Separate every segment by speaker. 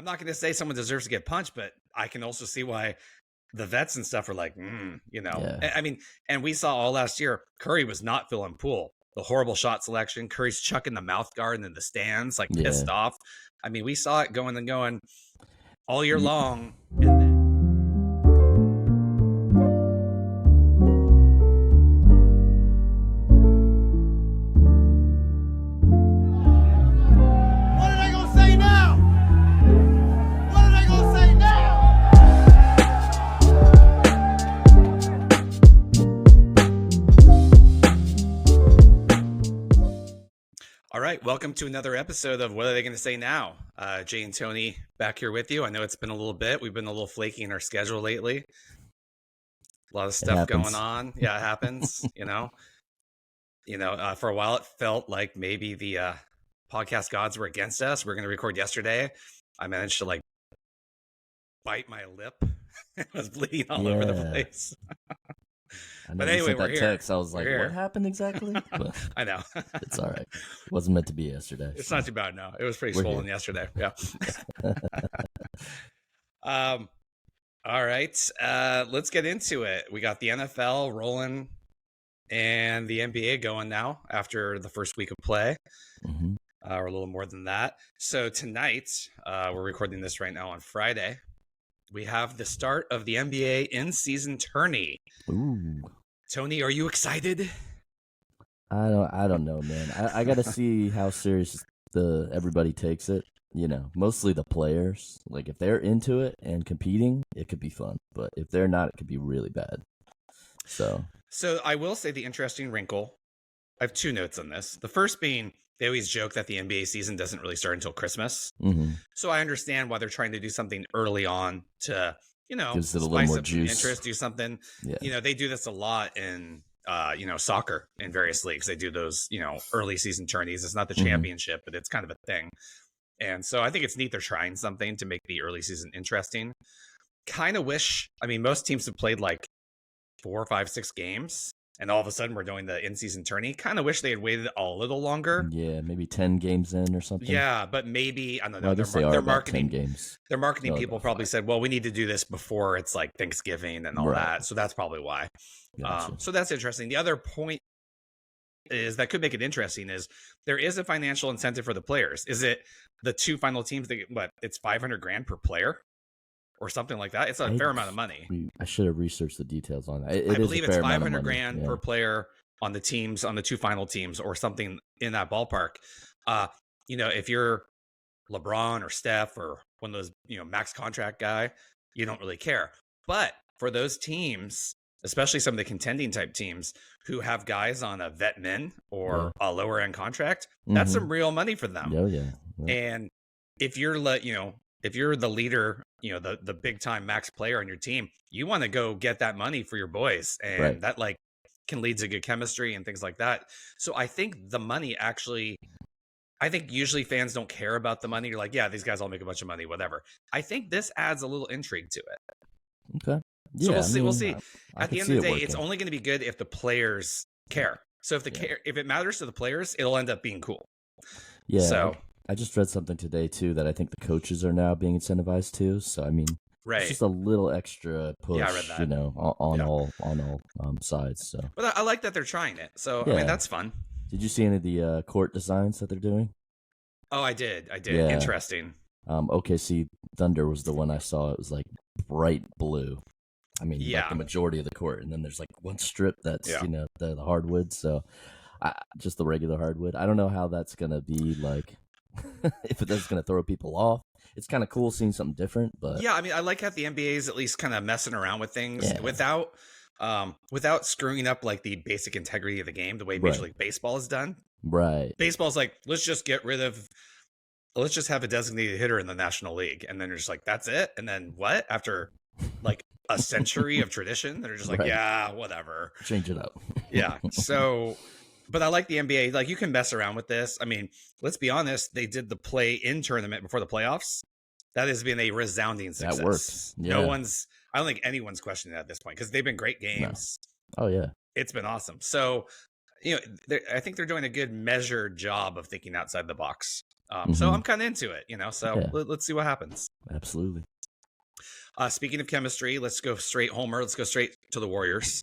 Speaker 1: I'm not going to say someone deserves to get punched, but I can also see why the vets and stuff are like,
Speaker 2: Yeah.
Speaker 1: I mean, and we saw all last year, Curry was not feeling Poole. The horrible shot selection, Curry's chucking the mouth guard in the stands, like pissed off. I mean, we saw it going all year long. And then all right, welcome to another episode of What Are They Going to Say Now? Jay and Tony back here with you. I know it's been a little bit. We've been a little flaky in our schedule lately. A lot of stuff going on. Yeah, it happens. For a while it felt like maybe the podcast gods were against us. We were going to record yesterday. I managed to bite my lip. It was bleeding all over the place.
Speaker 2: But anyway, we're here. Text, I was like, what happened exactly? But
Speaker 1: I know.
Speaker 2: It's all right. It wasn't meant to be yesterday.
Speaker 1: It's not too bad, no. It was pretty swollen yesterday. Yeah. All right. Let's get into it. We got the NFL rolling and the NBA going now after the first week of play.
Speaker 2: Mm-hmm.
Speaker 1: Or a little more than that. So tonight, we're recording this right now on Friday. We have the start of the NBA in-season tourney.
Speaker 2: Ooh.
Speaker 1: Tony, are you excited?
Speaker 2: I don't know, man. I got to see how serious everybody takes it. Mostly the players. Like, if they're into it and competing, it could be fun. But if they're not, it could be really bad. So
Speaker 1: I will say the interesting wrinkle. I have two notes on this. The first being, they always joke that the NBA season doesn't really start until Christmas.
Speaker 2: Mm-hmm.
Speaker 1: So I understand why they're trying to do something early on to,
Speaker 2: gives it a little more juice.
Speaker 1: Interest, do something.
Speaker 2: Yeah.
Speaker 1: They do this a lot in, soccer in various leagues. They do those, early season tourneys. It's not the championship, but it's kind of a thing. And so I think it's neat they're trying something to make the early season interesting. Kind of wish, most teams have played 4, 5, 6 games. And all of a sudden, we're doing the in-season tourney. Kind of wish they had waited a little longer.
Speaker 2: Yeah, maybe 10 games in or something.
Speaker 1: Yeah, but maybe, I don't know.
Speaker 2: Well, their marketing
Speaker 1: games. Their marketing people probably said, well, we need to do this before it's Thanksgiving and all that. So that's probably why.
Speaker 2: Gotcha.
Speaker 1: So that's interesting. The other point is that could make it interesting is there is a financial incentive for the players. Is it the two final teams that it's $500,000 per player? Or something like that. It's a fair amount of money.
Speaker 2: I should have researched the details on that.
Speaker 1: I believe it's $500,000 per player on the teams, on the two final teams, or something in that ballpark. If you're LeBron or Steph or one of those, max contract guy, you don't really care. But for those teams, especially some of the contending type teams who have guys on a vet min or a lower end contract, that's some real money for them.
Speaker 2: Oh, yeah.
Speaker 1: And if you're if you're the leader, the big time max player on your team, you want to go get that money for your boys. And that can lead to good chemistry and things like that. So I think the money usually fans don't care about the money. You're like, yeah, these guys all make a bunch of money, whatever. I think this adds a little intrigue to it.
Speaker 2: Okay.
Speaker 1: Yeah, so we'll see. At the end of the day, it's only going to be good if the players care. So if if it matters to the players, it'll end up being cool.
Speaker 2: Yeah.
Speaker 1: So
Speaker 2: I just read something today, too, that I think the coaches are now being incentivized, too. So, it's just a little extra push,
Speaker 1: I read that.
Speaker 2: on all sides. So,
Speaker 1: but I like that they're trying it. So, that's fun.
Speaker 2: Did you see any of the court designs that they're doing?
Speaker 1: Oh, I did. Yeah. Interesting.
Speaker 2: OKC Thunder was the one I saw. It was bright blue. The majority of the court. And then there's one strip that's, the hardwood. So, just the regular hardwood. I don't know how that's going to be if that's going to throw people off. It's kind of cool seeing something different, but
Speaker 1: I like how the NBA is at least kind of messing around with things without screwing up the basic integrity of the game the way Major League Baseball is done.
Speaker 2: Right.
Speaker 1: Baseball's let's just have a designated hitter in the National League, and then you're just that's it. And then what after a century of tradition? They're just yeah, whatever.
Speaker 2: Change it up.
Speaker 1: Yeah. So. But I like the NBA. You can mess around with this. Let's be honest. They did the play-in tournament before the playoffs. That has been a resounding success.
Speaker 2: That worked. Yeah.
Speaker 1: I don't think anyone's questioning that at this point because they've been great games.
Speaker 2: No. Oh, yeah.
Speaker 1: It's been awesome. So, I think they're doing a good measured job of thinking outside the box. So I'm kind of into it, so let's see what happens.
Speaker 2: Absolutely.
Speaker 1: Speaking of chemistry, let's go straight Homer. Let's go straight to the Warriors.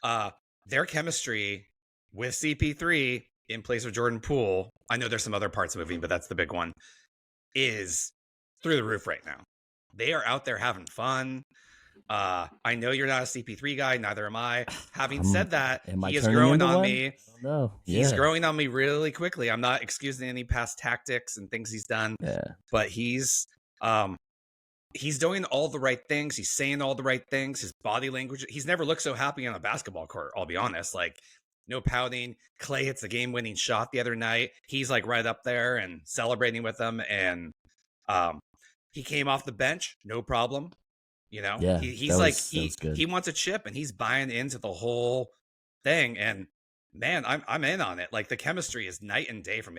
Speaker 1: Their chemistry with CP3 in place of Jordan Poole, I know there's some other parts moving, but that's the big one, is through the roof right now. They are out there having fun. I know you're not a CP3 guy, neither am I. Having said that, he is growing on me.
Speaker 2: No,
Speaker 1: he's growing on me really quickly. I'm not excusing any past tactics and things he's done, but he's doing all the right things. He's saying all the right things. His body language. He's never looked so happy on a basketball court. I'll be honest. Like, no pouting. Clay hits a game-winning shot the other night. He's like right up there and celebrating with them. And he came off the bench, no problem. He's like he wants a chip, and he's buying into the whole thing. And man, I'm in on it. Like, the chemistry is night and day from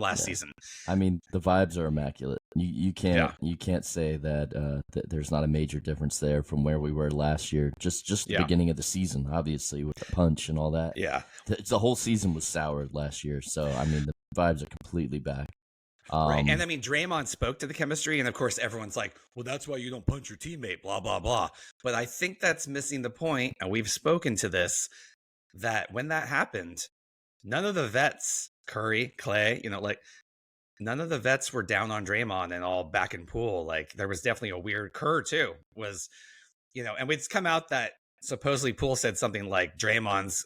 Speaker 1: last season.
Speaker 2: I mean, the vibes are immaculate. You can't say that there's not a major difference there from where we were last year. Just the beginning of the season, obviously, with the punch and all that.
Speaker 1: Yeah,
Speaker 2: the whole season was soured last year. So I mean, the vibes are completely back.
Speaker 1: Right. And I mean, Draymond spoke to the chemistry, and of course everyone's like, well, that's why you don't punch your teammate, blah, blah, blah. But I think that's missing the point. And we've spoken to this, that when that happened, none of the vets, Curry, Clay, none of the vets were down on Draymond and all back in Poole. Like, there was definitely a weird Kerr too, was, and it's come out that supposedly Poole said something like Draymond's,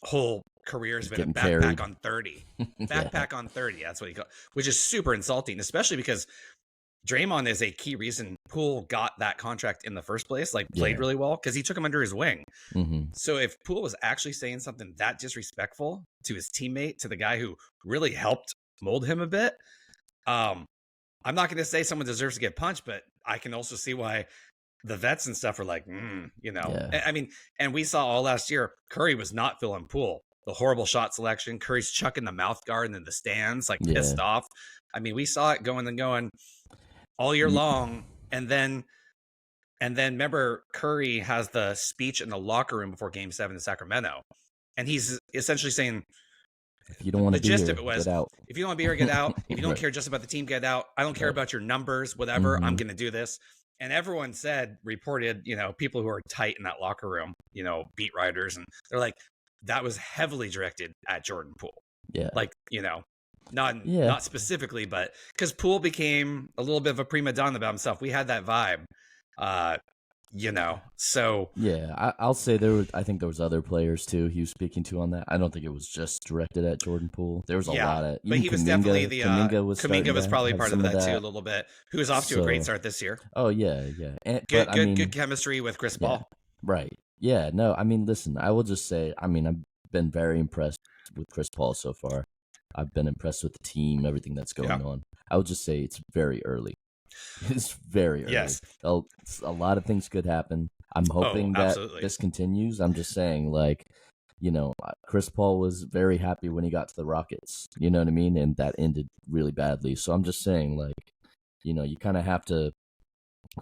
Speaker 1: whole career has been a backpack on 30. Backpack on 30. That's what he called, which is super insulting, especially because Draymond is a key reason Poole got that contract in the first place, like played really well, because he took him under his wing. So if Poole was actually saying something that disrespectful to his teammate, to the guy who really helped mold him a bit, I'm not going to say someone deserves to get punched, but I can also see why the vets and stuff are like, I mean, and we saw all last year, Curry was not feeling Poole. The horrible shot selection, Curry's chucking the mouth guard in the stands, like pissed off. I mean, we saw it going all year long. And then remember, Curry has the speech in the locker room before Game 7 in Sacramento. And he's essentially saying,
Speaker 2: if you don't want to be here,
Speaker 1: get out. If you don't want to be here, get out. If you don't care just about the team, get out. I don't care about your numbers, whatever. I'm going to do this. And everyone reported, people who are tight in that locker room, beat writers, and they're like, that was heavily directed at Jordan Poole.
Speaker 2: Yeah.
Speaker 1: Like, not specifically, but because Poole became a little bit of a prima donna about himself. We had that vibe, so. Yeah,
Speaker 2: I'll say I think there was other players too he was speaking to on that. I don't think it was just directed at Jordan Poole. There was a lot of,
Speaker 1: but he was definitely Kuminga was probably part of that too, a little bit, who was off to a great start this year.
Speaker 2: Oh yeah. And,
Speaker 1: good chemistry with Chris Paul.
Speaker 2: Right. Yeah, no, I mean, listen, I will just say, I mean, I've been very impressed with Chris Paul so far. I've been impressed with the team, everything that's going on. I would just say it's very early. It's very early.
Speaker 1: Yes.
Speaker 2: A lot of things could happen. I'm hoping that this continues. I'm just saying, like, Chris Paul was very happy when he got to the Rockets. You know what I mean? And that ended really badly. So I'm just saying, like, you kind of have to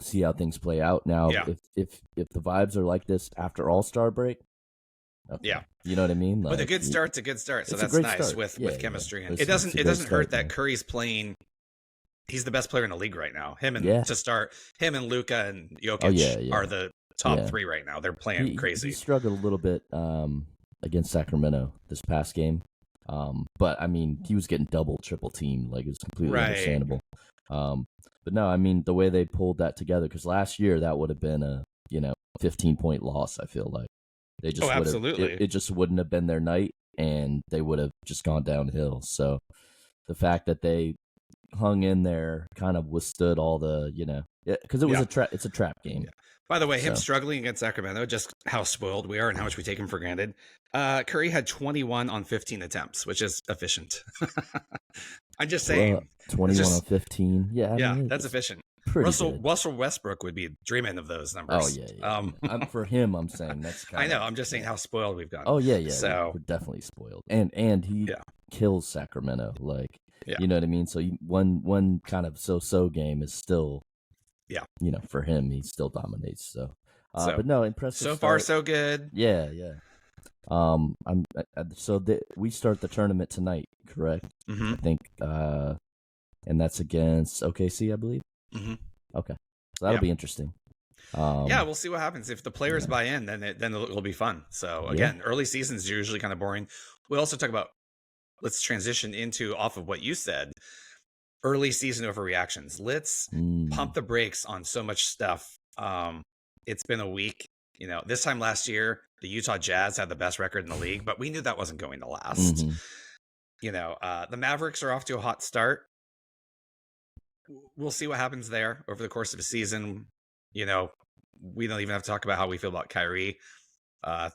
Speaker 2: see how things play out. Now, if the vibes are like this after All-Star break, you know what I mean.
Speaker 1: Like, but a good start's a good start, so that's nice with chemistry. And it doesn't hurt that Curry's playing. He's the best player in the league right now. Him and Luka and Jokic are the top three right now. They're playing crazy.
Speaker 2: He struggled a little bit against Sacramento this past game, but I mean, he was getting double, triple teamed. Like, it was completely understandable. But no, I mean, the way they pulled that together, because last year that would have been a 15-point loss. I feel like they just
Speaker 1: absolutely
Speaker 2: it just wouldn't have been their night, and they would have just gone downhill. So the fact that they hung in there kind of withstood all the because it was it's a trap game.
Speaker 1: Yeah. By the way, him struggling against Sacramento, just how spoiled we are and how much we take him for granted. Curry had 21 on 15 attempts, which is efficient. I'm just saying.
Speaker 2: 21 on 15. Yeah,
Speaker 1: that's efficient. Russell Westbrook would be dreaming of those numbers.
Speaker 2: Oh, yeah. For him, I'm saying that's kind
Speaker 1: I know. I'm just saying how spoiled we've gotten.
Speaker 2: Oh, yeah. So we're definitely spoiled. And he kills Sacramento. Like, you know what I mean? So one kind of so-so game is still, for him, he still dominates. So but no, impressive.
Speaker 1: So far, so good.
Speaker 2: Yeah. We start the tournament tonight, correct?
Speaker 1: Mm-hmm.
Speaker 2: I think, and that's against OKC, I believe.
Speaker 1: Mm-hmm.
Speaker 2: Okay, so that'll be interesting.
Speaker 1: Yeah, we'll see what happens. If the players buy in, then it'll be fun. So again, early seasons are usually kind of boring. We also talk about, let's transition into off of what you said, early season overreactions. Let's pump the brakes on so much stuff. It's been a week. This time last year, the Utah Jazz had the best record in the league, but we knew that wasn't going to last. The Mavericks are off to a hot start. We'll see what happens there over the course of a season. We don't even have to talk about how we feel about Kyrie.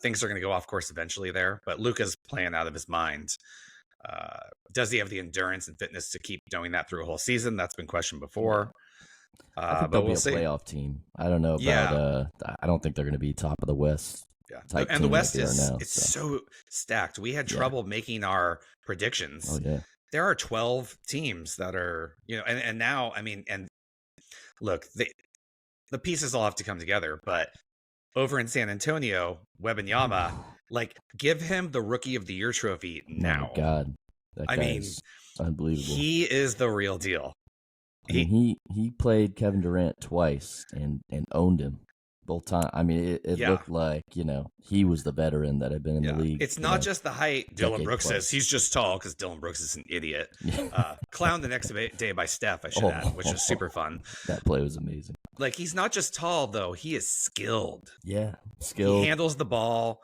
Speaker 1: Things are going to go off course eventually there, but Luka's playing out of his mind. Does he have the endurance and fitness to keep doing that through a whole season? That's been questioned before.
Speaker 2: I think they'll be a playoff team. I don't know about. I don't think they're going to be top of the West.
Speaker 1: Yeah, and the West is so stacked. We had trouble making our predictions.
Speaker 2: Oh yeah,
Speaker 1: there are 12 teams that are and now and look, the pieces all have to come together. But over in San Antonio, Wembanyama, give him the Rookie of the Year trophy now.
Speaker 2: Oh my God, that guy is unbelievable.
Speaker 1: He is the real deal.
Speaker 2: He played Kevin Durant twice and owned him both times. It looked like he was the veteran that had been in the league.
Speaker 1: It's not just the height. Dylan Brooks says he's just tall because Dylan Brooks is an idiot. Clowned the next day by Steph, I should add, which was super fun.
Speaker 2: That play was amazing.
Speaker 1: He's not just tall though; he is skilled.
Speaker 2: Yeah, skilled.
Speaker 1: He handles the ball,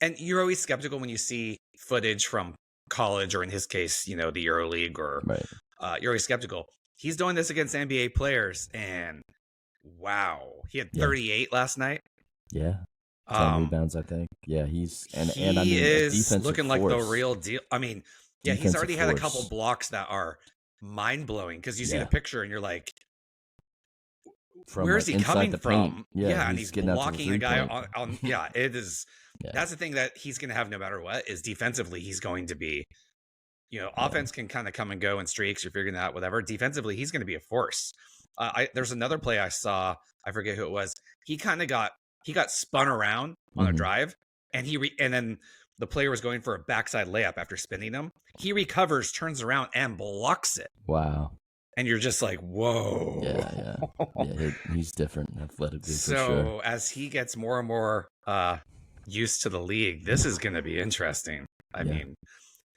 Speaker 1: and you're always skeptical when you see footage from college, or in his case, the EuroLeague, or you're always skeptical. He's doing this against NBA players, and wow, he had 38 last night.
Speaker 2: Yeah, 10 rebounds, I think. Yeah, he
Speaker 1: is looking like the real deal. He's already had a couple blocks that are mind blowing because you see the picture and you're like, where is he coming from? Yeah, and he's blocking a guy on. Yeah, it is. That's the thing that he's going to have no matter what, is defensively he's going to be. Offense can kind of come and go in streaks. You're figuring that out, whatever. Defensively, he's going to be a force. There's another play I saw. I forget who it was. He got spun around on a drive, and and then the player was going for a backside layup after spinning him. He recovers, turns around, and blocks it.
Speaker 2: Wow.
Speaker 1: And you're just like, whoa.
Speaker 2: Yeah, he's different athletically.
Speaker 1: So
Speaker 2: for sure.
Speaker 1: As he gets more and more used to the league, this is going to be interesting. I mean,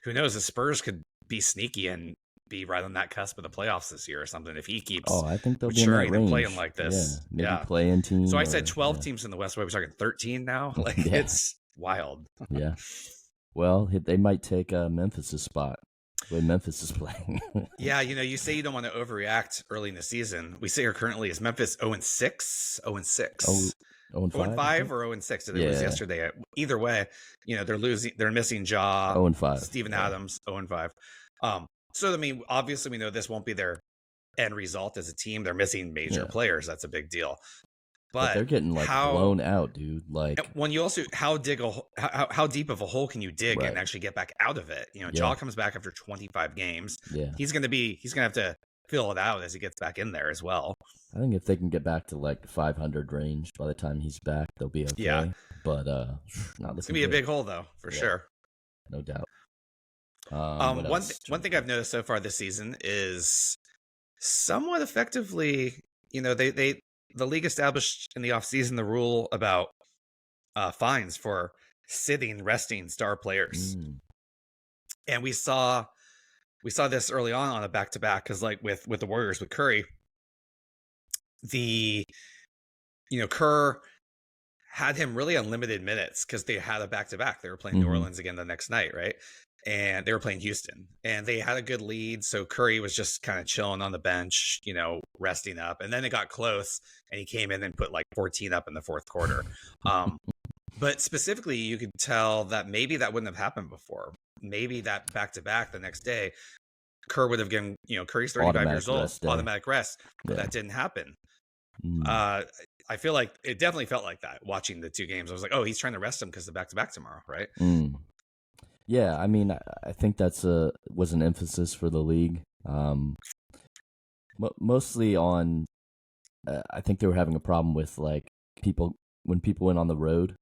Speaker 1: who knows? The Spurs could be sneaky and be right on that cusp of the playoffs this year or something if he keeps
Speaker 2: I think they'll
Speaker 1: maturing
Speaker 2: be in that range.
Speaker 1: And playing like this.
Speaker 2: Maybe play-in team.
Speaker 1: So I said 12 teams in the West. What are we talking, 13 now? It's wild.
Speaker 2: Yeah. Well, they might take Memphis' spot. The way Memphis is playing.
Speaker 1: You say you don't want to overreact early in the season. We say here currently is Memphis 0-6, 0-6. 0-5 or 0-6. Did they lose yesterday? Either way, they're losing. They're missing Ja.
Speaker 2: 0-5.
Speaker 1: Steven Adams 0-5. So obviously we know this won't be their end result as a team. They're missing major players. That's a big deal. But
Speaker 2: they're getting blown out, dude.
Speaker 1: When you also how deep of a hole can you dig and actually get back out of it? Ja comes back after 25 games.
Speaker 2: Yeah,
Speaker 1: he's gonna have to fill it out as he gets back in there as well.
Speaker 2: I think if they can get back to 500 range by the time he's back, they'll be okay. Yeah, but
Speaker 1: it's gonna be a big hole though, for sure.
Speaker 2: No doubt.
Speaker 1: One thing I've noticed so far this season is somewhat effectively, the league established in the offseason the rule about fines for resting star players. And we saw this early on a back-to-back because with the Warriors, with Curry, Kerr had him really unlimited minutes because they had a back-to-back. They were playing New Orleans again the next night, right? And they were playing Houston, and they had a good lead. So Curry was just kind of chilling on the bench, resting up. And then it got close, and he came in and put 14 up in the fourth quarter. But specifically, you could tell that maybe that wouldn't have happened before. Maybe that back-to-back the next day, Kerr would have given, Curry's 35 years old, automatic rest, but that didn't happen. I feel like it definitely felt like that watching the two games. I was like, oh, he's trying to rest him because the back-to-back tomorrow, right?
Speaker 2: Yeah, I think that's was an emphasis for the league. Mostly on, I think they were having a problem with when people went on the road.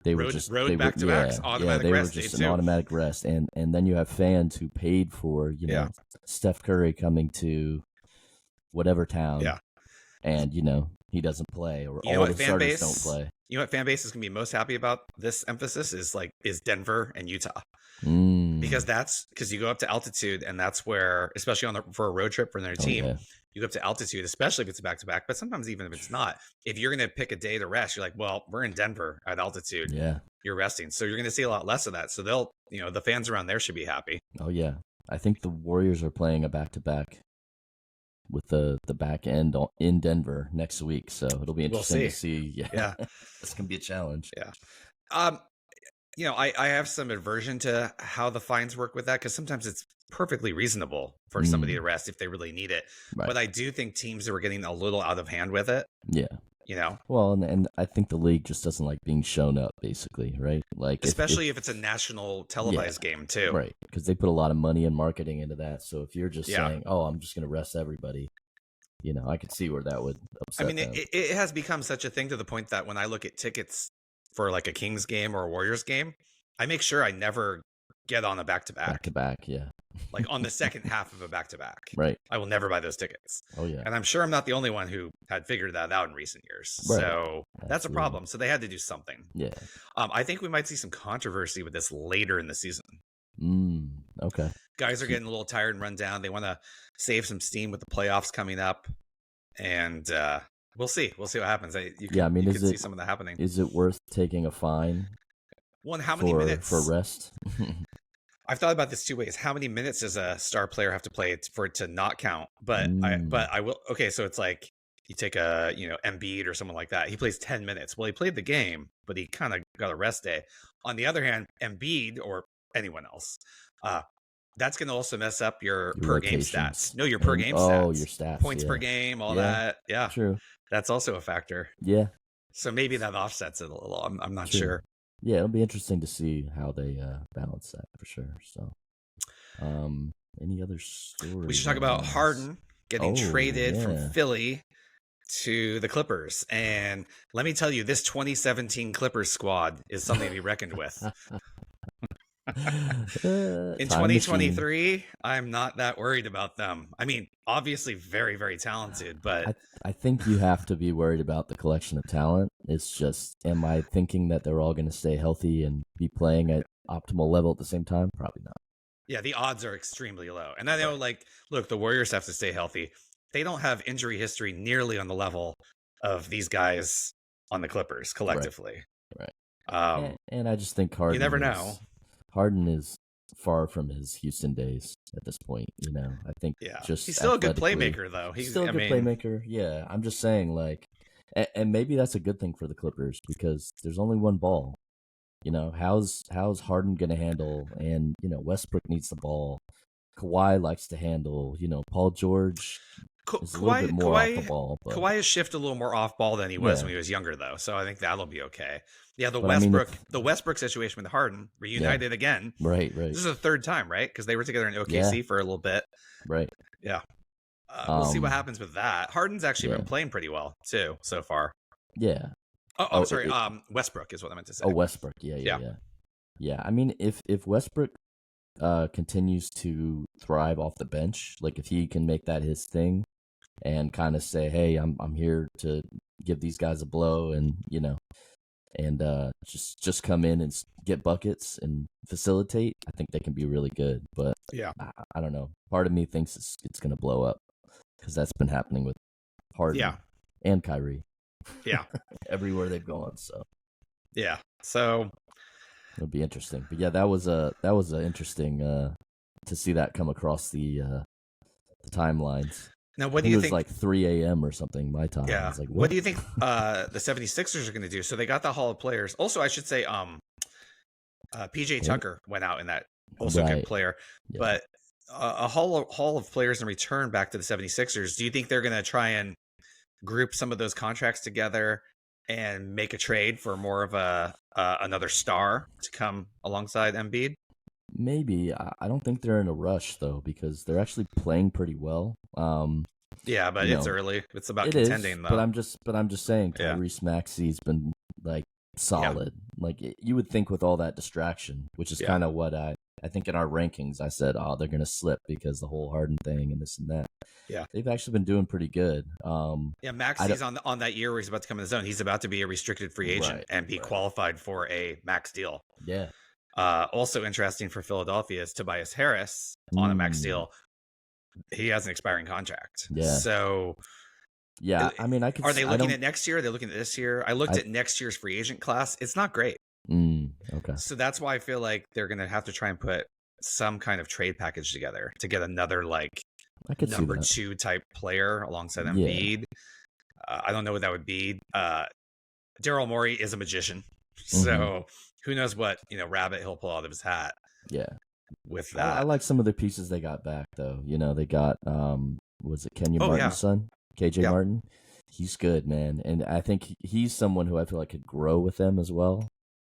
Speaker 2: they
Speaker 1: road,
Speaker 2: were just
Speaker 1: road back to backs, automatic
Speaker 2: they
Speaker 1: rest
Speaker 2: were just
Speaker 1: day
Speaker 2: an
Speaker 1: too.
Speaker 2: automatic rest, and then you have fans who paid for Steph Curry coming to whatever town, and he doesn't play, or all the starters don't play.
Speaker 1: You know what fan base is going to be most happy about this emphasis is Denver and Utah. Because you go up to altitude, and that's where, especially for a road trip for their team, you go up to altitude, especially if it's a back-to-back, but sometimes even if it's not, if you're going to pick a day to rest, you're like, well, we're in Denver at altitude.
Speaker 2: Yeah.
Speaker 1: You're resting. So you're going to see a lot less of that. So the fans around there should be happy.
Speaker 2: Oh, yeah. I think the Warriors are playing a back-to-back with the back end in Denver next week. So it'll be interesting to see. Yeah. It's going to be a challenge.
Speaker 1: Yeah. I have some aversion to how the fines work with that, because sometimes it's perfectly reasonable for somebody to rest if they really need it. Right. But I do think teams that were getting a little out of hand with it.
Speaker 2: Yeah. Well, and I think the league just doesn't like being shown up, basically, right? Like,
Speaker 1: especially if it's a national televised game too,
Speaker 2: right? Because they put a lot of money and marketing into that. So if you're just saying, "Oh, I'm just going to rest everybody," I could see where that would upset them.
Speaker 1: It has become such a thing to the point that when I look at tickets for like a Kings game or a Warriors game, I make sure I never get on a back-to-back.
Speaker 2: Back-to-back, yeah.
Speaker 1: Like on the second half of a back-to-back.
Speaker 2: Right.
Speaker 1: I will never buy those tickets.
Speaker 2: Oh, yeah.
Speaker 1: And I'm sure I'm not the only one who had figured that out in recent years. Right. So that's a problem. So they had to do something.
Speaker 2: Yeah.
Speaker 1: I think we might see some controversy with this later in the season.
Speaker 2: Okay.
Speaker 1: Guys are getting a little tired and run down. They want to save some steam with the playoffs coming up. And we'll see. We'll see what happens. You can see some of that happening.
Speaker 2: Is it worth taking a fine?
Speaker 1: How many minutes
Speaker 2: for rest?
Speaker 1: I've thought about this two ways. How many minutes does a star player have to play for it to not count? But I will. Okay, so it's like you take a Embiid or someone like that. He plays 10 minutes. Well, he played the game, but he kind of got a rest day. On the other hand, Embiid or anyone else, that's going to also mess up your per game stats. No, your per game stats.
Speaker 2: Oh, your stats.
Speaker 1: Points per game, all that. Yeah,
Speaker 2: true.
Speaker 1: That's also a factor.
Speaker 2: Yeah.
Speaker 1: So maybe that offsets it a little. I'm not sure.
Speaker 2: Yeah, it'll be interesting to see how they balance that for sure. So, any other stories?
Speaker 1: We should talk about Harden getting traded from Philly to the Clippers. And let me tell you, this 2017 Clippers squad is something to be reckoned with. In 2023, I'm not that worried about them. I mean, obviously very, very talented, but
Speaker 2: I think you have to be worried about the collection of talent. It's just, am I thinking that they're all going to stay healthy and be playing at optimal level at the same time? Probably not.
Speaker 1: Yeah, the odds are extremely low. And I know, look, the Warriors have to stay healthy. They don't have injury history nearly on the level of these guys on the Clippers collectively.
Speaker 2: Right. And I just think Harden.
Speaker 1: You never know.
Speaker 2: Harden is far from his Houston days at this point. I think
Speaker 1: he's still a good playmaker, though.
Speaker 2: He's still a good playmaker. Yeah, I'm just saying, and maybe that's a good thing for the Clippers because there's only one ball. How's Harden gonna handle? And Westbrook needs the ball. Kawhi likes to handle. Paul George is a little bit more off the ball. But
Speaker 1: Kawhi has shifted a little more off ball than he was when he was younger, though. So I think that'll be okay. Yeah, the Westbrook situation with Harden reunited again.
Speaker 2: Right.
Speaker 1: This is the third time, right? Because they were together in OKC for a little bit.
Speaker 2: Right.
Speaker 1: Yeah. We'll see what happens with that. Harden's actually been playing pretty well too so far.
Speaker 2: Yeah.
Speaker 1: Oh, sorry. Westbrook is what I meant to say.
Speaker 2: Oh, Westbrook. Yeah. I mean, if Westbrook continues to thrive off the bench, like if he can make that his thing and kind of say, hey, I'm here to give these guys a blow and just come in and get buckets and facilitate, I think they can be really good. But I don't know. Part of me thinks it's going to blow up because that's been happening with Harden and Kyrie.
Speaker 1: Yeah.
Speaker 2: Everywhere they've gone. So it'll be interesting. But that was a interesting to see that come across the timelines.
Speaker 1: Now, what do you think?
Speaker 2: It was like 3 a.m. or something my time.
Speaker 1: Yeah.
Speaker 2: I was like,
Speaker 1: what do you think the 76ers are going to do? So they got the Hall of Players. Also, I should say PJ Tucker went out in that. Also good player. Yeah. But a Hall of Players in return back to the 76ers. Do you think they're going to try and group some of those contracts together and make a trade for more of another star to come alongside Embiid?
Speaker 2: Maybe. I don't think they're in a rush though, because they're actually playing pretty well.
Speaker 1: Yeah, but it's early. It's about contending though.
Speaker 2: But I'm just saying, Tyrese Maxey's been solid. Like you would think with all that distraction, which is kind of what I think in our rankings, I said, oh, they're going to slip because the whole Harden thing and this and that.
Speaker 1: Yeah.
Speaker 2: They've actually been doing pretty good.
Speaker 1: Maxi's on that year where he's about to come in the zone. He's about to be a restricted free agent and be qualified for a max deal.
Speaker 2: Yeah.
Speaker 1: Also interesting for Philadelphia is Tobias Harris on a max deal. He has an expiring contract.
Speaker 2: Yeah.
Speaker 1: So
Speaker 2: yeah, I mean,
Speaker 1: are they looking at next year? Are they looking at this year? I looked at next year's free agent class. It's not great.
Speaker 2: Okay.
Speaker 1: So that's why I feel like they're going to have to try and put some kind of trade package together to get another like number 2 type player alongside Embiid. I don't know what that would be. Daryl Morey is a magician, so who knows what rabbit he'll pull out of his hat.
Speaker 2: Yeah,
Speaker 1: with that,
Speaker 2: I like some of the pieces they got back though. They got was it Kenyon Martin's son, KJ Martin? He's good, man, and I think he's someone who I feel like could grow with them as well.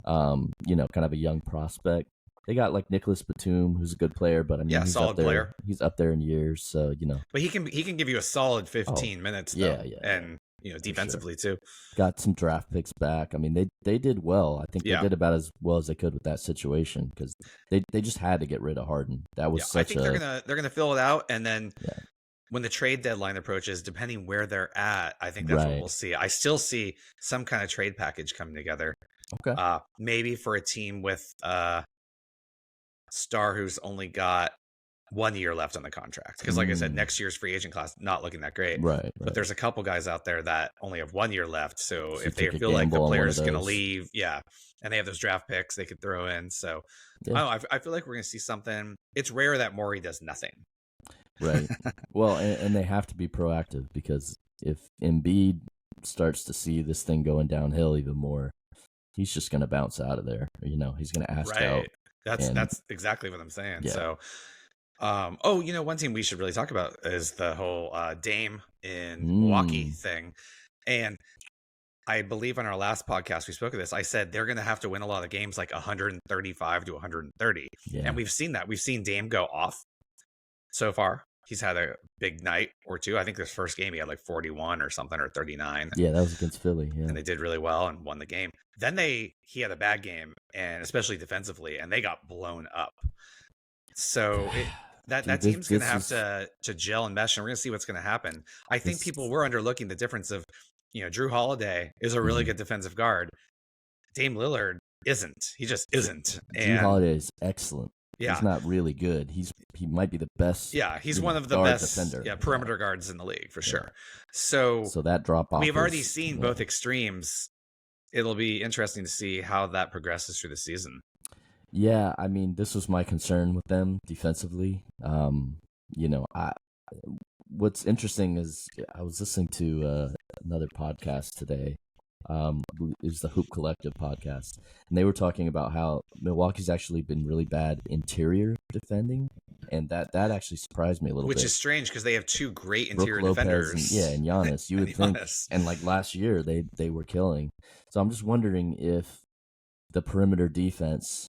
Speaker 2: Kind of a young prospect. They got like Nicholas Batum, who's a good player, but I mean, he's
Speaker 1: solid
Speaker 2: up there,
Speaker 1: player.
Speaker 2: He's up there in years, so
Speaker 1: But he can give you a solid 15 minutes, though, and defensively too.
Speaker 2: Got some draft picks back. I mean, they did well. I think they did about as well as they could with that situation because they just had to get rid of Harden. That was such
Speaker 1: I think they're gonna fill it out, and then when the trade deadline approaches, depending where they're at, I think that's what we'll see. I still see some kind of trade package coming together.
Speaker 2: Okay,
Speaker 1: maybe for a team with star who's only got 1 year left on the contract, because like I said, next year's free agent class not looking that great,
Speaker 2: right,
Speaker 1: but there's a couple guys out there that only have 1 year left, so if they feel like the player's gonna leave, and they have those draft picks they could throw in, so I feel like we're gonna see something. It's rare that Morey does nothing,
Speaker 2: right? Well, and they have to be proactive, because if Embiid starts to see this thing going downhill even more, he's just gonna bounce out of there. He's gonna ask out.
Speaker 1: That's exactly what I'm saying. So, one team we should really talk about is the whole Dame in Milwaukee thing. And I believe on our last podcast we spoke of this. I said they're going to have to win a lot of games, like 135 to 130. And we've seen that. We've seen Dame go off so far. He's had a big night or two. I think this first game he had like 41 or something, or 39.
Speaker 2: Yeah, that was against Philly. Yeah.
Speaker 1: And they did really well and won the game. Then he had a bad game, and especially defensively, and they got blown up. So that team's going to have to gel and mesh, and we're going to see what's going to happen. I think people were underlooking the difference of, Drew Holiday is a really good defensive guard. Dame Lillard isn't. He just isn't.
Speaker 2: Drew Holiday is excellent.
Speaker 1: Yeah.
Speaker 2: He's not really good. He might be the best.
Speaker 1: Yeah, he's one of the best
Speaker 2: defender.
Speaker 1: Perimeter guards in the league for sure. So
Speaker 2: that drop off.
Speaker 1: We've already seen both extremes. It'll be interesting to see how that progresses through the season.
Speaker 2: Yeah, I mean, this was my concern with them defensively. What's interesting is I was listening to another podcast today. Is the Hoop Collective podcast, and they were talking about how Milwaukee's actually been really bad interior defending, and that actually surprised me a little bit.
Speaker 1: Which is strange because they have two great interior defenders.
Speaker 2: And Giannis. You would think, and like last year they were killing. So I'm just wondering if the perimeter defense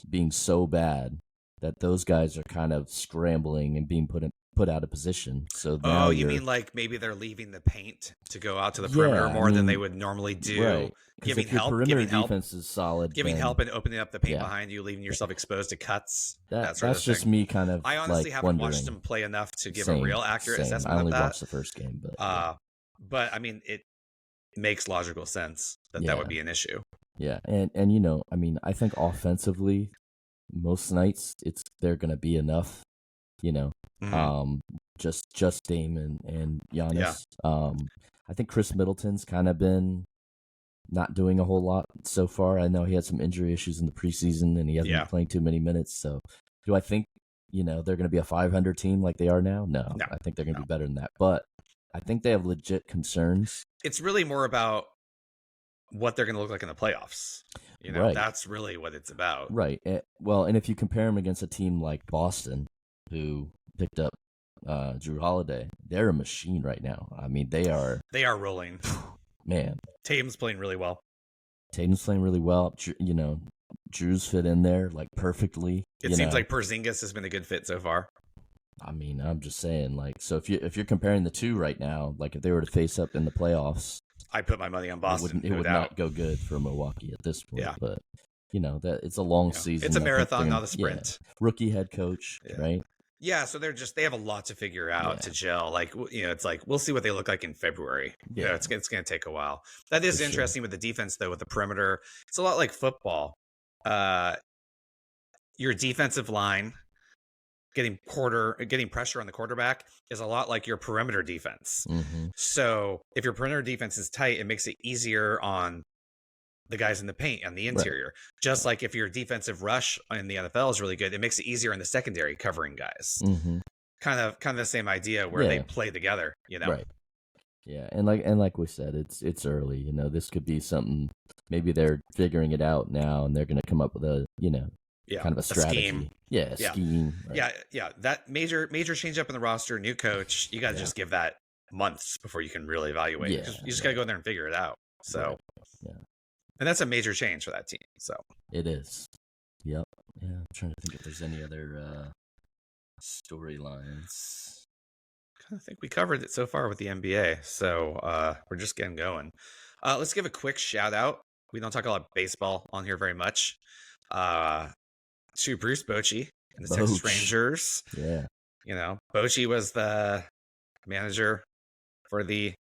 Speaker 2: being so bad that those guys are kind of scrambling and being put out of position. So now
Speaker 1: you mean like maybe they're leaving the paint to go out to the perimeter more than they would normally do,
Speaker 2: right? Giving help, defense is solid,
Speaker 1: giving help and opening up the paint behind you, leaving yourself exposed to cuts. That's
Speaker 2: just me kind of.
Speaker 1: I honestly haven't
Speaker 2: wondering.
Speaker 1: Watched them play enough to give a real accurate assessment.
Speaker 2: I only
Speaker 1: of that.
Speaker 2: Watched the first game,
Speaker 1: but I mean it makes logical sense that would be an issue.
Speaker 2: Yeah, and I mean, I think offensively, most nights they're going to be enough. Just Dame and Giannis. I think Chris Middleton's kind of been not doing a whole lot so far. I know he had some injury issues in the preseason, and he hasn't been playing too many minutes. So, do I think they're going to be a 500 team like they are now? No. I think they're going to be better than that. But I think they have legit concerns.
Speaker 1: It's really more about what they're going to look like in the playoffs.
Speaker 2: Right.
Speaker 1: That's really what it's about.
Speaker 2: Right. Well, and if you compare them against a team like Boston, who picked up Drew Holiday, they're a machine right now. I mean, they are
Speaker 1: rolling.
Speaker 2: Man,
Speaker 1: Tatum's playing really well.
Speaker 2: Drew's fit in there like perfectly.
Speaker 1: It seems like Porzingis has been a good fit so far.
Speaker 2: I mean, I'm just saying, like, so if you're comparing the two right now, like if they were to face up in the playoffs,
Speaker 1: I put my money on Boston.
Speaker 2: It would not go good for Milwaukee at this point.
Speaker 1: Yeah.
Speaker 2: But that it's a long season.
Speaker 1: It's a marathon, not a sprint.
Speaker 2: Yeah. Rookie head coach, right?
Speaker 1: Yeah, so they have a lot to figure out to gel. Like, it's like we'll see what they look like in February. Yeah, it's going to take a while. That is interesting with the defense, though, with the perimeter. It's a lot like football. Your defensive line getting pressure on the quarterback is a lot like your perimeter defense.
Speaker 2: Mm-hmm.
Speaker 1: So if your perimeter defense is tight, it makes it easier on the guys in the paint and the interior. Right. Just like if your defensive rush in the NFL is really good, it makes it easier in the secondary covering guys.
Speaker 2: Mm-hmm.
Speaker 1: Kind of the same idea where they play together,
Speaker 2: Right. Yeah, and like we said, it's early. This could be something. Maybe they're figuring it out now, and they're going to come up with a kind of a strategy.
Speaker 1: Scheme.
Speaker 2: Yeah, scheme.
Speaker 1: Right. Yeah. That major change up in the roster, new coach. You got to just give that months before you can really evaluate.
Speaker 2: Yeah,
Speaker 1: you just got to go in there and figure it out. So.
Speaker 2: Yeah.
Speaker 1: And that's a major change for that team. So
Speaker 2: it is. Yep. Yeah. I'm trying to think if there's any other storylines.
Speaker 1: I think we covered it so far with the NBA. So we're just getting going. Let's give a quick shout out. We don't talk a lot of baseball on here very much. To Bruce Bochy and the Texas Rangers.
Speaker 2: Yeah.
Speaker 1: Bochy was the manager for the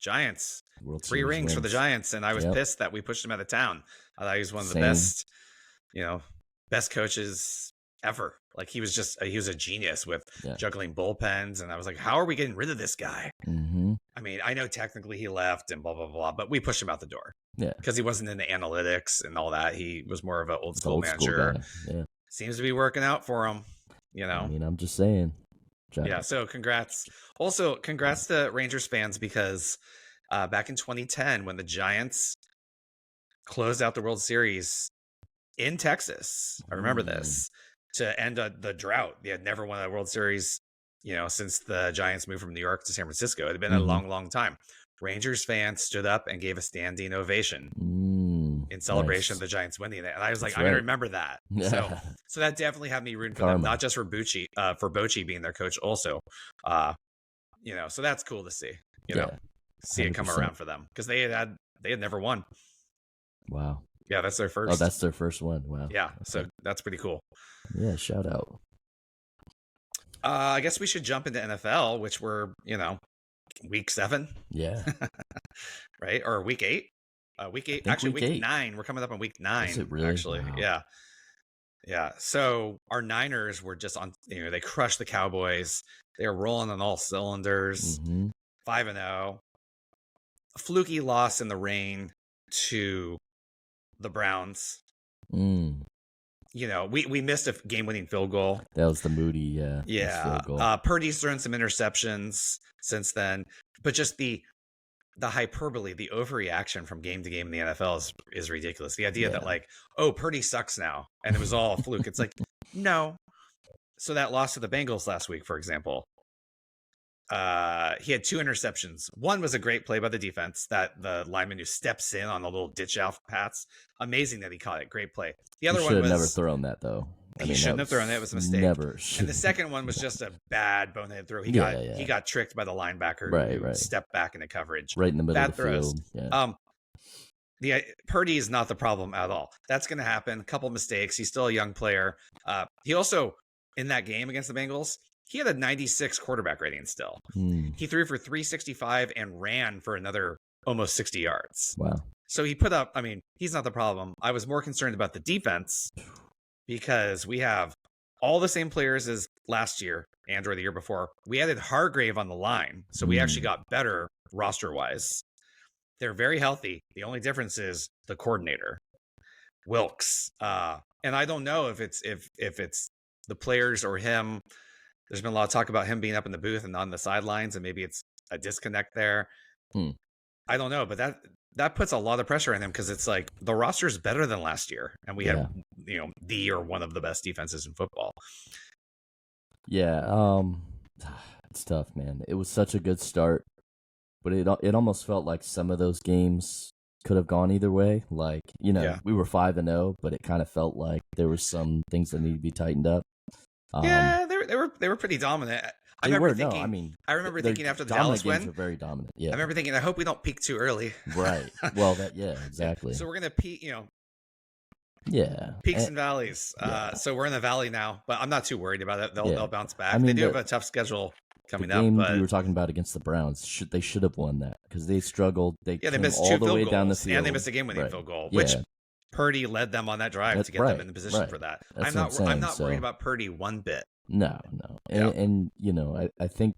Speaker 1: Giants.
Speaker 2: World
Speaker 1: 3
Speaker 2: Series
Speaker 1: rings
Speaker 2: wins
Speaker 1: for the Giants, and I was pissed that we pushed him out of town. I thought he was one of the best coaches ever. Like he was a genius with juggling bullpens, and I was like, how are we getting rid of this guy?
Speaker 2: Mm-hmm.
Speaker 1: I mean, I know technically he left and blah blah blah, but we pushed him out the door.
Speaker 2: Yeah,
Speaker 1: because he wasn't into analytics and all that. He was more of an old school manager.
Speaker 2: Yeah,
Speaker 1: seems to be working out for him.
Speaker 2: I mean, I'm just saying.
Speaker 1: Yeah, so congrats. Also, congrats to Rangers fans because back in 2010, when the Giants closed out the World Series in Texas, I remember this, to end the drought. They had never won a World Series, since the Giants moved from New York to San Francisco. It had been a long, long time. Rangers fans stood up and gave a standing ovation in celebration of the Giants winning it. And I was like, I'm going to remember that.
Speaker 2: Yeah.
Speaker 1: So that definitely had me rooting for them, not just for Bochy being their coach also. So that's cool to see, see it come around for them because they had never won.
Speaker 2: Wow.
Speaker 1: Yeah, that's their first.
Speaker 2: Oh, that's their first one. Wow.
Speaker 1: Yeah, so that's pretty cool.
Speaker 2: Yeah, shout out.
Speaker 1: I guess we should jump into NFL, which we're, week 7.
Speaker 2: Yeah.
Speaker 1: Right? Or week 8? Week 8. Actually, week 9. We're coming up on week 9.
Speaker 2: Is it really?
Speaker 1: Actually,
Speaker 2: wow.
Speaker 1: Yeah. Yeah. So our Niners were just on, they crushed the Cowboys. They were rolling on all cylinders. 5-0. A fluky loss in the rain to the Browns. We missed a game-winning field goal.
Speaker 2: That was the Moody,
Speaker 1: field goal. Purdy's thrown some interceptions since then, but just the hyperbole, the overreaction from game to game in the NFL is ridiculous. The idea that Purdy sucks now, and it was all a fluke. It's like, no. So that loss to the Bengals last week, for example, he had 2 interceptions. One was a great play by the defense, that the lineman who steps in on the little ditch out pass. Amazing that he caught it. Great play. The other one was
Speaker 2: never thrown that though.
Speaker 1: He shouldn't have thrown that. It was a mistake.
Speaker 2: Never.
Speaker 1: And the second one was just a bad bonehead throw. He got tricked by the linebacker who stepped back into coverage.
Speaker 2: Right in the middle of the field.
Speaker 1: Yeah. Purdy is not the problem at all. That's going to happen. A couple mistakes. He's still a young player. He also, in that game against the Bengals, he had a 96 quarterback rating still. He threw for 365 and ran for another almost 60 yards.
Speaker 2: Wow.
Speaker 1: So he put up, he's not the problem. I was more concerned about the defense because we have all the same players as last year and or the year before. We added Hargrave on the line. So we actually got better roster-wise. They're very healthy. The only difference is the coordinator, Wilkes. And I don't know if it's the players or him. There's been a lot of talk about him being up in the booth and on the sidelines, and maybe it's a disconnect there. I don't know, but that puts a lot of pressure on him because it's like the roster is better than last year, and we had the or one of the best defenses in football.
Speaker 2: Yeah, it's tough, man. It was such a good start, but it almost felt like some of those games could have gone either way. Like we were 5-0, but it kind of felt like there were some things that needed to be tightened up.
Speaker 1: They were pretty dominant. I remember thinking. I remember thinking after the Dallas win,
Speaker 2: are very dominant. Yeah,
Speaker 1: I remember thinking, I hope we don't peak too early.
Speaker 2: Right. Well, exactly.
Speaker 1: So we're gonna peak.
Speaker 2: Yeah.
Speaker 1: Peaks and valleys. So we're in the valley now, but I'm not too worried about it. They'll bounce back. They do have a tough schedule coming up. But
Speaker 2: we were talking about against the Browns, they should have won that because they struggled. They
Speaker 1: missed
Speaker 2: all the way down the field,
Speaker 1: and they missed a game-winning field goal, which Purdy led them on that drive to get them in the position for that. I'm not worried about Purdy one bit.
Speaker 2: No. And I think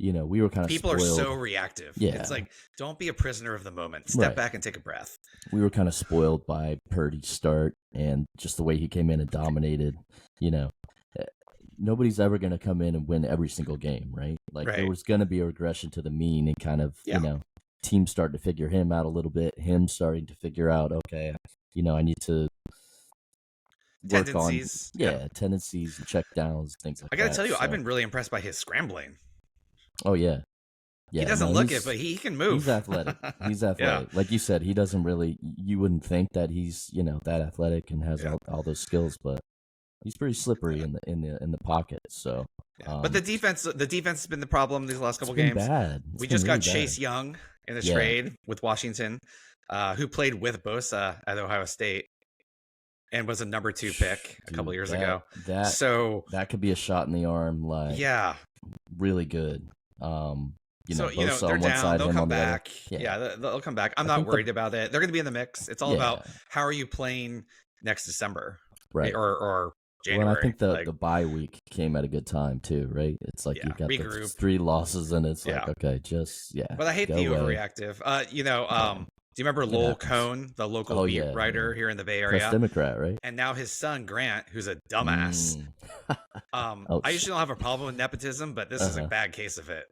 Speaker 2: we were kind of
Speaker 1: people
Speaker 2: spoiled.
Speaker 1: Are so reactive. Yeah, it's like, don't be a prisoner of the moment. Step back and take a breath.
Speaker 2: We were kind of spoiled by Purdy's start and just the way he came in and dominated. Nobody's ever going to come in and win every single game, right? There was going to be a regression to the mean and kind of teams starting to figure him out a little bit. Him starting to figure out, okay, I need to work
Speaker 1: tendencies.
Speaker 2: On tendencies and check downs, things like that.
Speaker 1: I got to tell you, I've been really impressed by his scrambling.
Speaker 2: Oh yeah.
Speaker 1: He doesn't look it, but he can move.
Speaker 2: He's athletic. Like you said, he doesn't really. You wouldn't think that he's that athletic and has all those skills, but he's pretty slippery in the pocket. So,
Speaker 1: but the defense has been the problem these last couple games.
Speaker 2: Bad.
Speaker 1: We just got Chase Young in the trade with Washington, who played with Bosa at Ohio State and was a number 2 pick a couple years ago.
Speaker 2: That could be a shot in the arm. Really good.
Speaker 1: Bosa they're down. They'll come back. They'll come back. I'm not worried about it. They're going to be in the mix. It's all about how are you playing next December,
Speaker 2: right?
Speaker 1: Or January.
Speaker 2: Well, I think the bye week came at a good time too, right? It's like you've got the 3 losses, and it's like okay, But
Speaker 1: I hate the overreactive. Do you remember Lowell Cohn, the local beat writer here in the Bay Area?
Speaker 2: Press Democrat, right?
Speaker 1: And now his son, Grant, who's a dumbass. I usually don't have a problem with nepotism, but this is a bad case of it.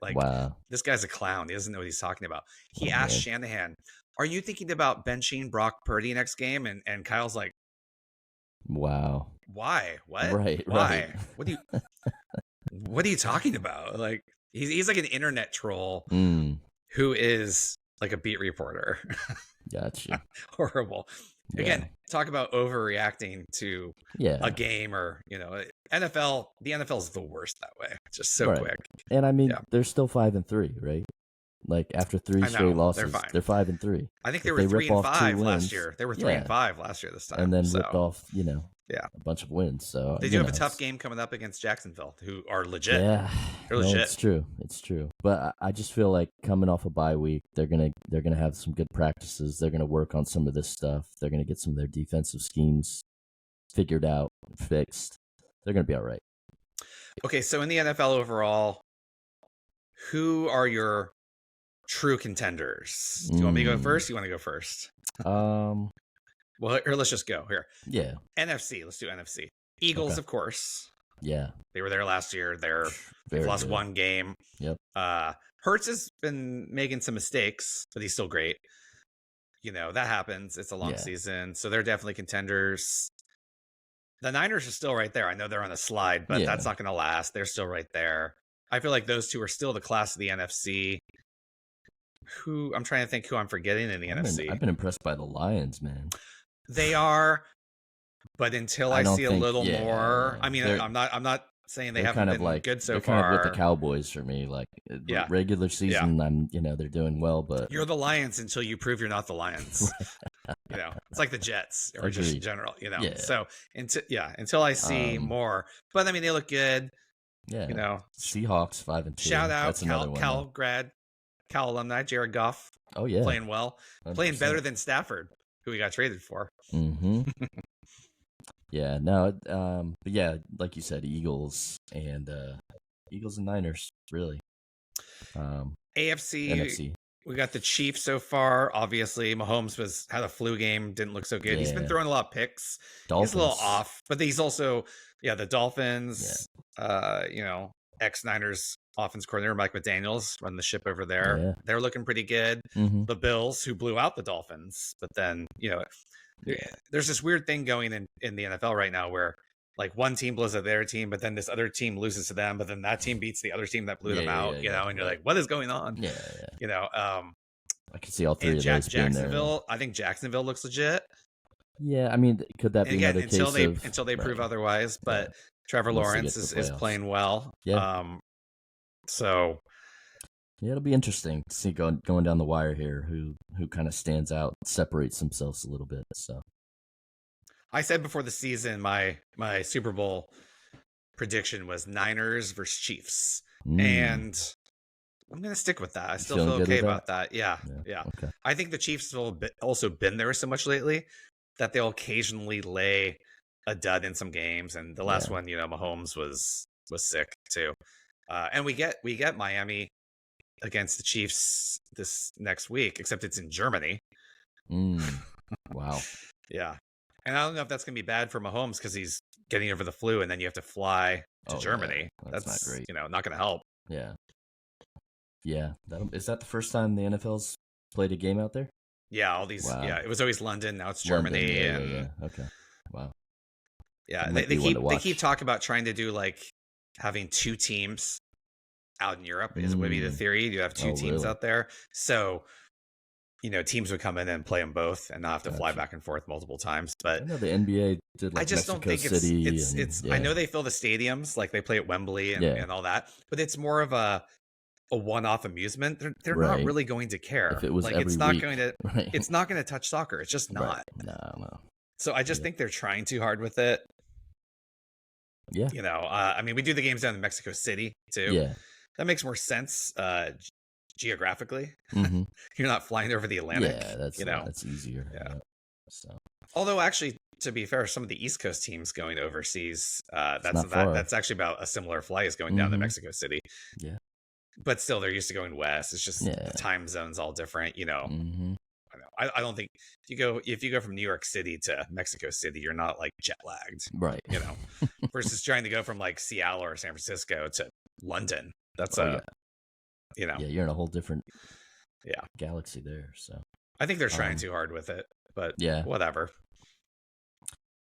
Speaker 1: This guy's a clown. He doesn't know what he's talking about. He asked Shanahan, are you thinking about benching Brock Purdy next game? And Kyle's like,
Speaker 2: wow.
Speaker 1: Why? What?
Speaker 2: Right.
Speaker 1: Why? Right. What are you talking about? Like, he's like an internet troll who is like a beat reporter.
Speaker 2: Gotcha.
Speaker 1: Horrible. Again, talk about overreacting to a game or, NFL. The NFL is the worst that way. It's just so quick.
Speaker 2: And they're still 5-3, right? Like after 3 straight losses, they're 5-3.
Speaker 1: I think they were 3-5 last year. They were 3-5 last year this time.
Speaker 2: And then ripped off, a bunch of wins. So
Speaker 1: they do have a tough game coming up against Jacksonville, who are legit.
Speaker 2: Yeah,
Speaker 1: they're legit.
Speaker 2: It's true. But I just feel like coming off a bye week, they're gonna have some good practices. They're gonna work on some of this stuff. They're gonna get some of their defensive schemes figured out, fixed. They're gonna be all right.
Speaker 1: Okay, so in the NFL overall, who are your true contenders? Do you want me to go first? You want to go first? Well, here, let's just go here.
Speaker 2: Yeah.
Speaker 1: NFC. Let's do NFC. Eagles, of course.
Speaker 2: Yeah.
Speaker 1: They were there last year. They've lost one game.
Speaker 2: Yep.
Speaker 1: Hurts has been making some mistakes, but he's still great. That happens. It's a long season. So they're definitely contenders. The Niners are still right there. I know they're on a slide, but that's not going to last. They're still right there. I feel like those two are still the class of the NFC. I'm trying to think who I'm forgetting in the NFC.
Speaker 2: I've been impressed by the Lions, man.
Speaker 1: They are, but until I see a little more, I'm not saying they haven't been good so far.
Speaker 2: Kind of with the Cowboys for me, regular season, they're doing well, but
Speaker 1: you're the Lions until you prove you're not the Lions. It's like the Jets or just in general, So until I see more, but they look good.
Speaker 2: Yeah, Seahawks 5-2.
Speaker 1: Shout out Cal alumni Jared Goff.
Speaker 2: Oh yeah,
Speaker 1: playing well, 100%. Playing better than Stafford, who he got traded for.
Speaker 2: Mm-hmm. Yeah, no, but yeah, like you said, Eagles and Niners, really.
Speaker 1: AFC,
Speaker 2: NFC.
Speaker 1: We got the Chiefs so far. Obviously, Mahomes had a flu game, didn't look so good. He's been throwing a lot of picks.
Speaker 2: Dolphins.
Speaker 1: He's a little off, but he's also the Dolphins. Ex-Niners offense coordinator Mike McDaniels running the ship over there.
Speaker 2: Yeah.
Speaker 1: They're looking pretty good.
Speaker 2: Mm-hmm.
Speaker 1: The Bills, who blew out the Dolphins, but then there's this weird thing going in the NFL right now where like one team blows out their team, but then this other team loses to them, but then that team beats the other team that blew them out. And you're like, what is going on?
Speaker 2: I can see all three of those being
Speaker 1: Jacksonville. There. I think Jacksonville looks legit.
Speaker 2: Yeah, could that be another case
Speaker 1: until they prove otherwise? But Trevor Lawrence is playing well.
Speaker 2: Yeah.
Speaker 1: So
Speaker 2: yeah, it'll be interesting to see going down the wire here who kind of stands out, separates themselves a little bit. So
Speaker 1: I said before the season, my Super Bowl prediction was Niners versus Chiefs, and I'm going to stick with that. I still feel okay about that. Yeah.
Speaker 2: Okay.
Speaker 1: I think the Chiefs have also been there so much lately that they'll occasionally lay a dud in some games, and the last one, Mahomes was sick too. And we get Miami against the Chiefs this next week, except it's in Germany.
Speaker 2: Wow.
Speaker 1: Yeah. And I don't know if that's going to be bad for Mahomes because he's getting over the flu, and then you have to fly to Germany.
Speaker 2: Yeah. That's not great.
Speaker 1: Not going to help.
Speaker 2: Yeah. Yeah. Is that the first time the NFL's played a game out there?
Speaker 1: Yeah, all these. Wow. Yeah, it was always London. Now it's Germany.
Speaker 2: Yeah. Okay. Wow.
Speaker 1: Yeah, they keep talking about trying to do like having two teams out in Europe. Is would be the theory. You have two teams out there, so teams would come in and play them both, and not have to fly back and forth multiple times. But
Speaker 2: I know the NBA did. Like
Speaker 1: I just
Speaker 2: Mexico
Speaker 1: don't think
Speaker 2: City
Speaker 1: it's. I know they fill the stadiums, like they play at Wembley and all that, but it's more of a one-off amusement. They're not really going to care.
Speaker 2: If it was
Speaker 1: like
Speaker 2: every
Speaker 1: it's not
Speaker 2: week,
Speaker 1: going to it's not going to touch soccer. It's just not.
Speaker 2: No.
Speaker 1: So I just think they're trying too hard with it.
Speaker 2: Yeah.
Speaker 1: I mean, we do the games down in Mexico City too.
Speaker 2: Yeah.
Speaker 1: That makes more sense geographically. You're not flying over the Atlantic.
Speaker 2: Yeah, that's easier.
Speaker 1: Yeah.
Speaker 2: So.
Speaker 1: Although actually, to be fair, some of the East Coast teams going overseas, that's actually about a similar flight as going down to Mexico City.
Speaker 2: Yeah.
Speaker 1: But still, they're used to going west. It's just the time zone's all different, I don't think if you go from New York City to Mexico City, you're not like jet lagged,
Speaker 2: right?
Speaker 1: Versus trying to go from like Seattle or San Francisco to London. That's
Speaker 2: you're in a whole different galaxy there. So
Speaker 1: I think they're trying too hard with it, but whatever.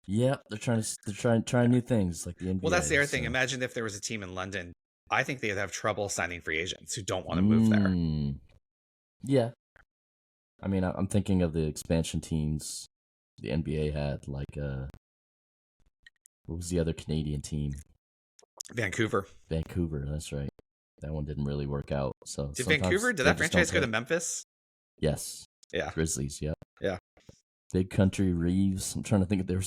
Speaker 2: Yeah, they're trying new things like the NBA.
Speaker 1: Well, that's the other thing. Imagine if there was a team in London. I think they'd have trouble signing free agents who don't want to move there.
Speaker 2: Yeah. I mean, I'm thinking of the expansion teams the NBA had, like, what was the other Canadian team?
Speaker 1: Vancouver,
Speaker 2: that's right. That one didn't really work out. So
Speaker 1: did that franchise go to Memphis?
Speaker 2: Yes.
Speaker 1: Yeah.
Speaker 2: Grizzlies, yeah.
Speaker 1: Yeah.
Speaker 2: Big Country Reeves. I'm trying to think if there were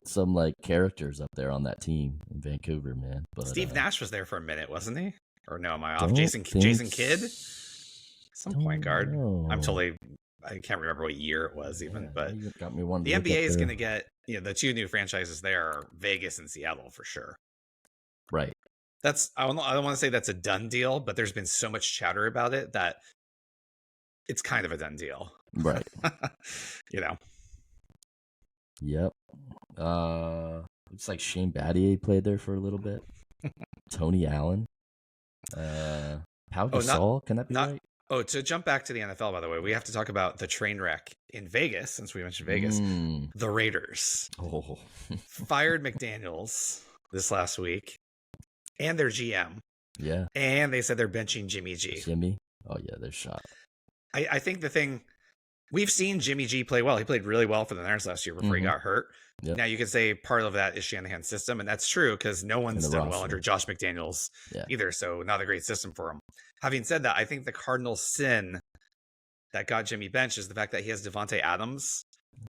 Speaker 2: some like characters up there on that team in Vancouver, man. But
Speaker 1: Steve Nash was there for a minute, wasn't he? Or no, am I off? Jason Kidd? Some point guard. I can't remember what year it was even, but
Speaker 2: you got me one.
Speaker 1: The NBA is going to get, the two new franchises there are Vegas and Seattle for sure.
Speaker 2: Right.
Speaker 1: I don't want to say that's a done deal, but there's been so much chatter about it that it's kind of a done deal.
Speaker 2: Right. Yep. Looks like Shane Battier played there for a little bit. Tony Allen. Pau Gasol, can that be right?
Speaker 1: Oh, to jump back to the NFL, by the way, we have to talk about the train wreck in Vegas, since we mentioned Vegas. The Raiders fired McDaniels this last week and their GM.
Speaker 2: Yeah.
Speaker 1: And they said they're benching Jimmy G.
Speaker 2: Jimmy? Oh, yeah, they're shot.
Speaker 1: I think the thing, we've seen Jimmy G play well. He played really well for the Niners last year before he got hurt. Yep. Now, you could say part of that is Shanahan's system, and that's true because no one's done well under Josh McDaniels either, so not a great system for him. Having said that, I think the cardinal sin that got Jimmy benched is the fact that he has Devontae Adams,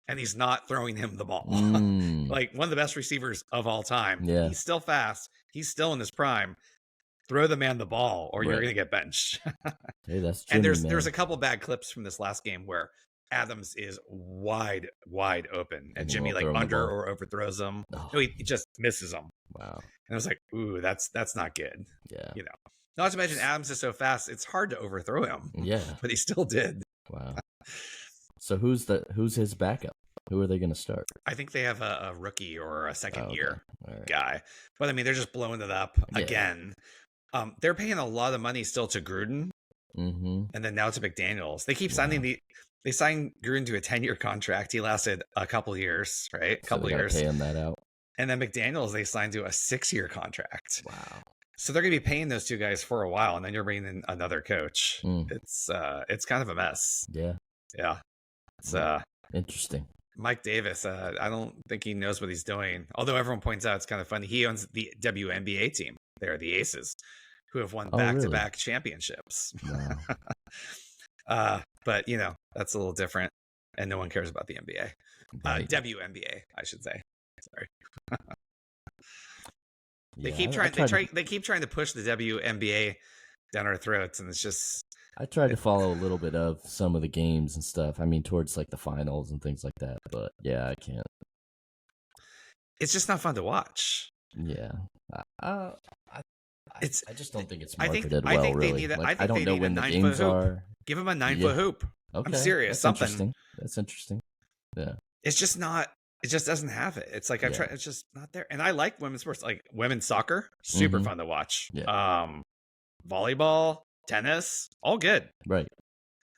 Speaker 1: and he's not throwing him the ball. Like, one of the best receivers of all time.
Speaker 2: Yeah.
Speaker 1: He's still fast. He's still in his prime. Throw the man the ball, or you're going to get benched.
Speaker 2: Hey, that's Jimmy,
Speaker 1: and there's a couple bad clips from this last game where Adams is wide open, and Jimmy like under or overthrows him. No, he just misses him.
Speaker 2: Wow.
Speaker 1: And I was like, ooh, that's not good.
Speaker 2: Yeah.
Speaker 1: Not to mention Adams is so fast, it's hard to overthrow him.
Speaker 2: Yeah.
Speaker 1: But he still did.
Speaker 2: Wow. So who's his backup? Who are they going to start?
Speaker 1: I think they have a rookie or a second year guy. But I mean, they're just blowing it up again. They're paying a lot of money still to Gruden, and then now to McDaniels. They keep signing they signed Gruden to a 10-year contract. He lasted a couple years, right? A couple years.
Speaker 2: Paying that out.
Speaker 1: And then McDaniels, they signed to a 6-year contract.
Speaker 2: Wow.
Speaker 1: So they're going to be paying those two guys for a while, and then you're bringing in another coach. It's kind of a mess.
Speaker 2: Yeah.
Speaker 1: Yeah. It's
Speaker 2: interesting.
Speaker 1: Mike Davis, I don't think he knows what he's doing. Although everyone points out it's kind of funny. He owns the WNBA team. They're the Aces, who have won
Speaker 2: really?
Speaker 1: back-to-back championships.
Speaker 2: Wow.
Speaker 1: But that's a little different, and no one cares about the NBA.
Speaker 2: Right.
Speaker 1: WNBA, I should say. Sorry. They
Speaker 2: Yeah,
Speaker 1: keep trying. They keep trying to push the WNBA down our throats, and it's just.
Speaker 2: I tried to follow a little bit of some of the games and stuff. I mean, towards like the finals and things like that. But yeah, I can't.
Speaker 1: It's just not fun to watch.
Speaker 2: Yeah. I just don't think it's marketed
Speaker 1: I think
Speaker 2: really.
Speaker 1: They need
Speaker 2: I don't know when the games are.
Speaker 1: Give them a 9-foot hoop. Okay. I'm serious.
Speaker 2: That's interesting. Yeah.
Speaker 1: It's just not. It just doesn't have it. It's like it's just not there. And I like women's sports, like women's soccer, super fun to watch.
Speaker 2: Yeah.
Speaker 1: Volleyball, tennis, all good.
Speaker 2: Right.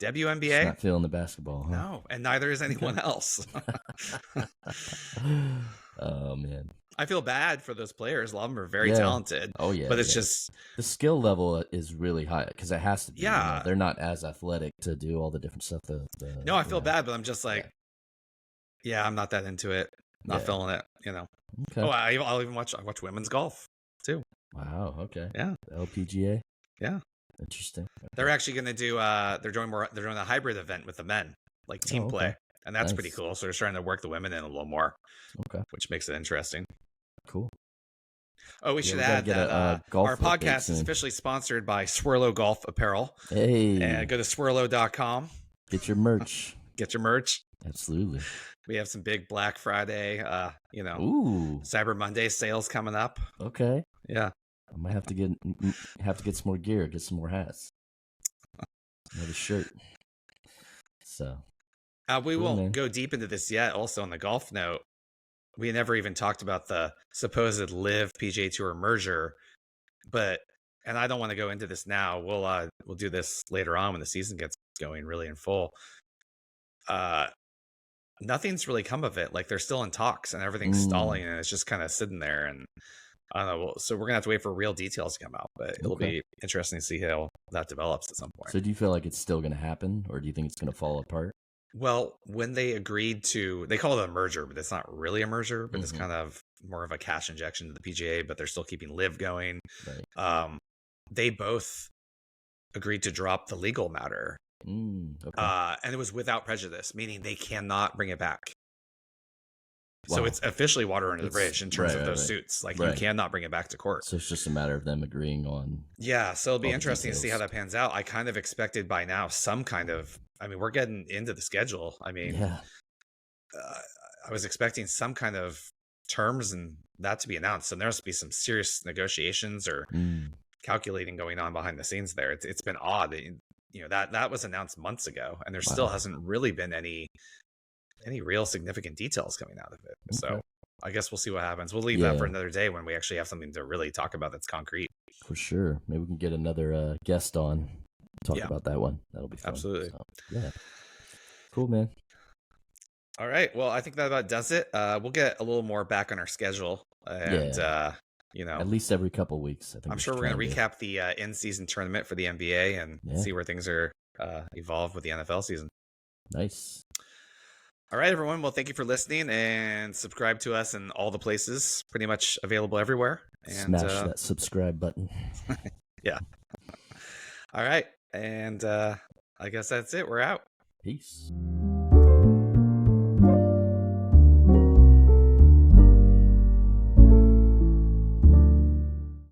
Speaker 1: WNBA.
Speaker 2: Just not feeling the basketball. Huh?
Speaker 1: No, and neither is anyone else.
Speaker 2: Oh man.
Speaker 1: I feel bad for those players. A lot of them are very talented.
Speaker 2: Oh yeah.
Speaker 1: But it's just
Speaker 2: the skill level is really high because it has to be.
Speaker 1: Yeah.
Speaker 2: They're not as athletic to do all the different stuff.
Speaker 1: No, I feel bad, but I'm just like, I'm not that into it. Not feeling it. Okay. Oh, I'll even watch women's golf too.
Speaker 2: Wow. Okay.
Speaker 1: Yeah.
Speaker 2: The LPGA.
Speaker 1: Yeah.
Speaker 2: Interesting. Okay.
Speaker 1: They're actually going to do. They're doing a hybrid event with the men, like team play, and that's pretty cool. So they're starting to work the women in a little more. Okay. Which makes it interesting.
Speaker 2: Cool.
Speaker 1: Oh, we should add that our podcast is officially sponsored by Swirlo Golf Apparel.
Speaker 2: Hey.
Speaker 1: And go to swirlo.com.
Speaker 2: Get your merch. Absolutely.
Speaker 1: We have some big Black Friday,
Speaker 2: Ooh.
Speaker 1: Cyber Monday sales coming up.
Speaker 2: Okay.
Speaker 1: Yeah.
Speaker 2: I might have to get some more gear, get some more hats. Another shirt. So.
Speaker 1: We won't go deep into this yet. Also on the golf note, we never even talked about the supposed Live PGA Tour merger, and I don't want to go into this now. We'll do this later on when the season gets going really in full. Nothing's really come of it. Like they're still in talks and everything's stalling and it's just kind of sitting there. And I don't know. So we're gonna have to wait for real details to come out, but it'll be interesting to see how that develops at some point.
Speaker 2: So do you feel like it's still gonna happen, or do you think it's gonna fall apart?
Speaker 1: Well, when they agreed to, they call it a merger, but it's not really a merger, but it's kind of more of a cash injection to the PGA, but they're still keeping Live going. Right. They both agreed to drop the legal matter. And it was without prejudice, meaning they cannot bring it back. Wow. So it's officially water under the bridge in terms of those suits. Like you cannot bring it back to court.
Speaker 2: So it's just a matter of them agreeing on.
Speaker 1: Yeah. So it'll be interesting to see how that pans out. I kind of expected by now we're getting into the schedule. I mean, I was expecting some kind of terms and that to be announced. And there must be some serious negotiations or calculating going on behind the scenes there. It's been odd. That was announced months ago, and there still hasn't really been any real significant details coming out of it. Okay. So I guess we'll see what happens. We'll leave that for another day when we actually have something to really talk about that's concrete.
Speaker 2: For sure. Maybe we can get another guest on, talk about that one. That'll be fun.
Speaker 1: Absolutely.
Speaker 2: So, yeah. Cool, man.
Speaker 1: All right. Well, I think that about does it. We'll get a little more back on our schedule. And, at
Speaker 2: least every couple weeks. I think
Speaker 1: I'm sure we're going to recap the in-season tournament for the NBA and see where things are evolved with the NFL season.
Speaker 2: Nice.
Speaker 1: All right, everyone. Well, thank you for listening and subscribe to us in all the places, pretty much available everywhere. And
Speaker 2: smash that subscribe button.
Speaker 1: Yeah. All right. And I guess that's it. We're out.
Speaker 2: Peace.